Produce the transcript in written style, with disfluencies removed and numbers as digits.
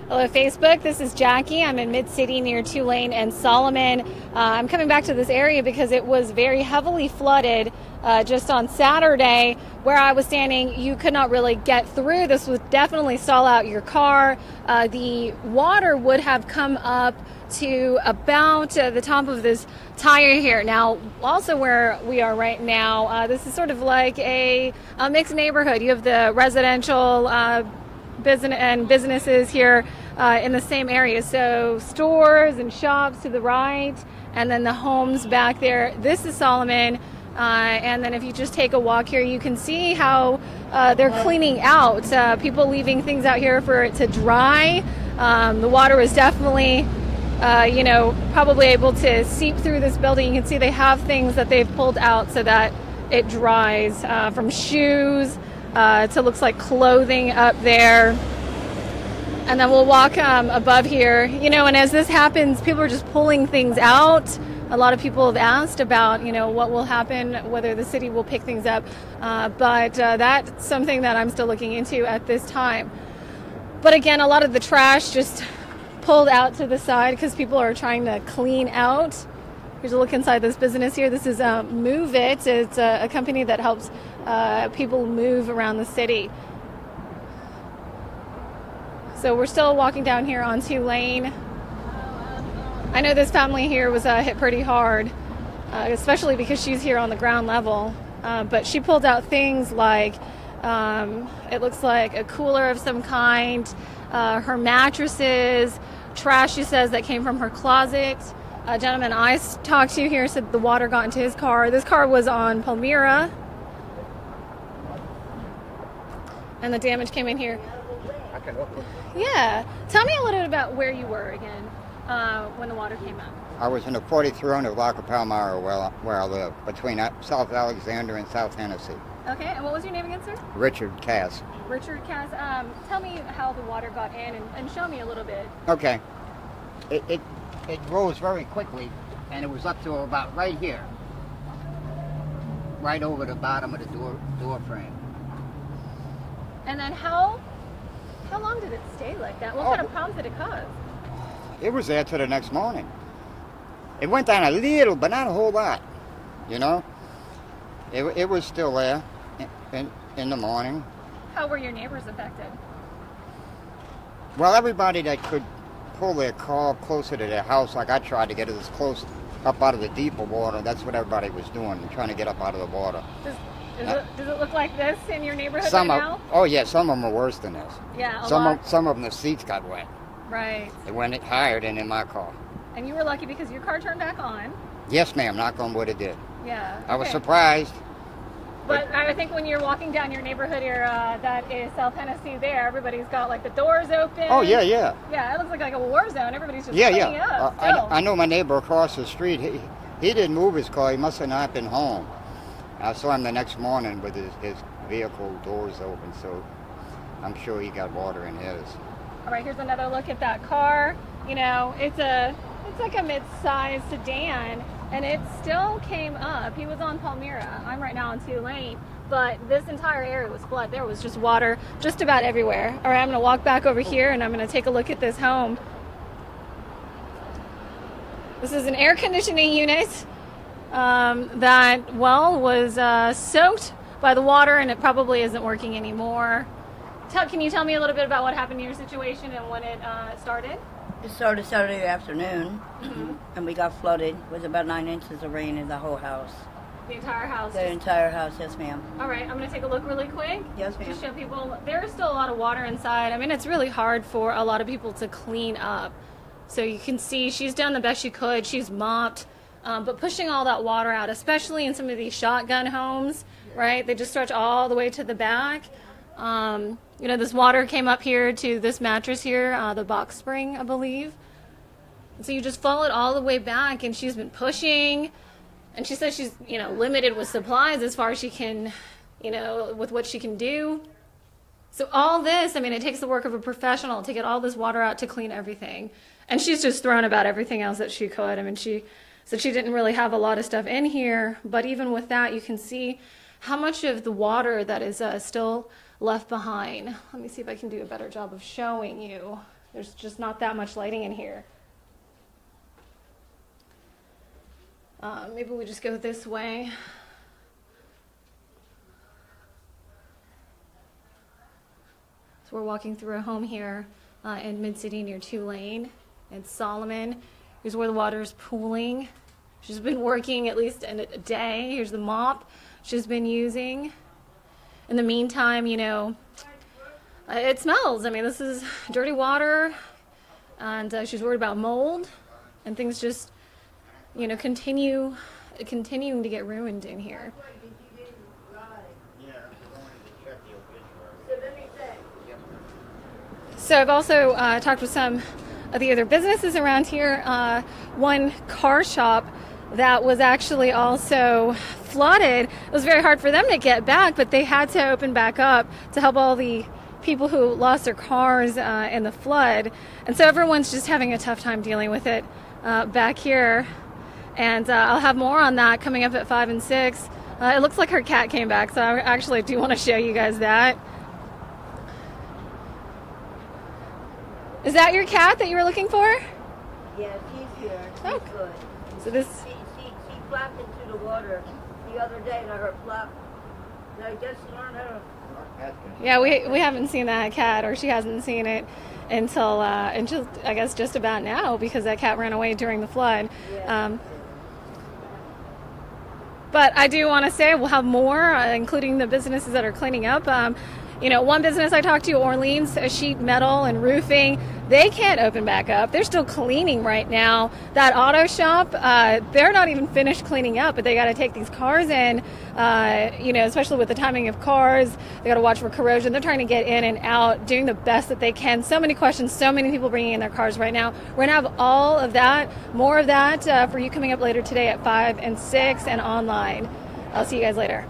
Hello, Facebook. This is Jackie. I'm in Mid-City near Tulane and Solomon. I'm coming back to this area because it was very heavily flooded just on Saturday. Where I was standing, you could not really get through. This would definitely stall out your car. The water would have come up to about the top of this tire here. Now, also where we are right now, this is sort of like a mixed neighborhood. You have the residential businesses here in the same area. So stores and shops to the right, and then the homes back there. This is Solomon. And then if you just take a walk here, you can see how they're cleaning out. People leaving things out here for it to dry. The water was definitely, probably able to seep through this building. You can see they have things that they've pulled out so that it dries, from shoes to looks like clothing up there. And then we'll walk above here, and as this happens, people are just pulling things out. A lot of people have asked about, what will happen, whether the city will pick things up. But that's something that I'm still looking into at this time. But again, a lot of the trash just pulled out to the side because people are trying to clean out. Here's a look inside this business here. This is Move It. It's a company that helps people move around the city. So we're still walking down here on Tulane. I know this family here was hit pretty hard, especially because she's here on the ground level. But she pulled out things like, it looks like a cooler of some kind, her mattresses, trash, she says, that came from her closet. A gentleman I talked to here said the water got into his car. This car was on Palmyra, and the damage came in here. Yeah. Tell me a little bit about where you were again when the water came up. I was in the 4300 block of Palmyra where I live, between South Alexander and South Hennessy. Okay, and what was your name again, sir? Richard Cass. Richard Cass. Tell me how the water got in and show me a little bit. Okay. It rose very quickly, and it was up to about right here. Right over the bottom of the door frame. And then how long did it stay like that? What kind of problems did it cause? It was there till the next morning. It went down a little, but not a whole lot, It was still there in the morning. How were your neighbors affected? Well, everybody that could pull their car closer to their house, like I tried to get it as close up out of the deeper water. That's what everybody was doing, trying to get up out of the water. Does it look like this in your neighborhood right now? Oh yeah, some of them are worse than this. Yeah, some of them the seats got wet. Right. It went higher than in my car. And you were lucky because your car turned back on. Yes, ma'am. Knock on wood, it did. Yeah. I was surprised. But I think when you're walking down your neighborhood here, that is South Hennessy there, everybody's got like the doors open. Oh, yeah, yeah. Yeah, it looks like a war zone. Everybody's just cleaning up. I know my neighbor across the street. He didn't move his car. He must have not been home. I saw him the next morning with his vehicle doors open, so I'm sure he got water in his. All right, here's another look at that car. It's like a mid-sized sedan, and it still came up. He was on Palmyra. I'm right now on Tulane, but this entire area was flooded. There was just water just about everywhere. All right, I'm going to walk back over here, and I'm going to take a look at this home. This is an air conditioning unit that, was soaked by the water, and it probably isn't working anymore. Can you tell me a little bit about what happened in your situation and when it started? It started Saturday afternoon, and we got flooded. It was about 9 inches of rain in the whole house. The entire house? The entire house, yes, ma'am. All right, I'm going to take a look really quick. Yes, ma'am. To show people, there's still a lot of water inside. I mean, it's really hard for a lot of people to clean up. So you can see she's done the best she could. She's mopped, but pushing all that water out, especially in some of these shotgun homes, right? They just stretch all the way to the back. This water came up here to this mattress here, the box spring, I believe. And so you just follow it all the way back, and she's been pushing. And she says she's, limited with supplies as far as she can, with what she can do. So all this, it takes the work of a professional to get all this water out to clean everything. And she's just thrown about everything else that she could. She said she didn't really have a lot of stuff in here, but even with that, you can see how much of the water that is still left behind. Let me see if I can do a better job of showing you There's just not that much lighting in here. Maybe we just go this way. So we're walking through a home here in Mid-City near Tulane. It's Solomon. Here's where the water is pooling. She's been working at least a day. Here's the mop she's been using. In the meantime, you know, it smells. I mean, this is dirty water, and she's worried about mold, and things just, you know, continuing to get ruined in here. So I've also talked with some of the other businesses around here. One car shop that was actually also flooded. It was very hard for them to get back, but they had to open back up to help all the people who lost their cars in the flood. And so everyone's just having a tough time dealing with it back here. And I'll have more on that coming up at 5 and 6. It looks like her cat came back, so I actually do want to show you guys that. Is that your cat that you were looking for? Yeah, she's here. She's good. So this. She flapped into the water the other day, and I heard flap. I just learned how to. Yeah, we haven't seen that cat, or she hasn't seen it until I guess just about now, because that cat ran away during the flood. Yeah. But I do want to say we'll have more, including the businesses that are cleaning up. You know, one business I talked to, Orleans Sheet Metal and Roofing, they can't open back up. They're still cleaning right now. That auto shop, they're not even finished cleaning up, but they got to take these cars in, you know, especially with the timing of cars. They got to watch for corrosion. They're trying to get in and out, doing the best that they can. So many questions, so many people bringing in their cars right now. We're going to have all of that, more of that for you coming up later today at 5 and 6 and online. I'll see you guys later.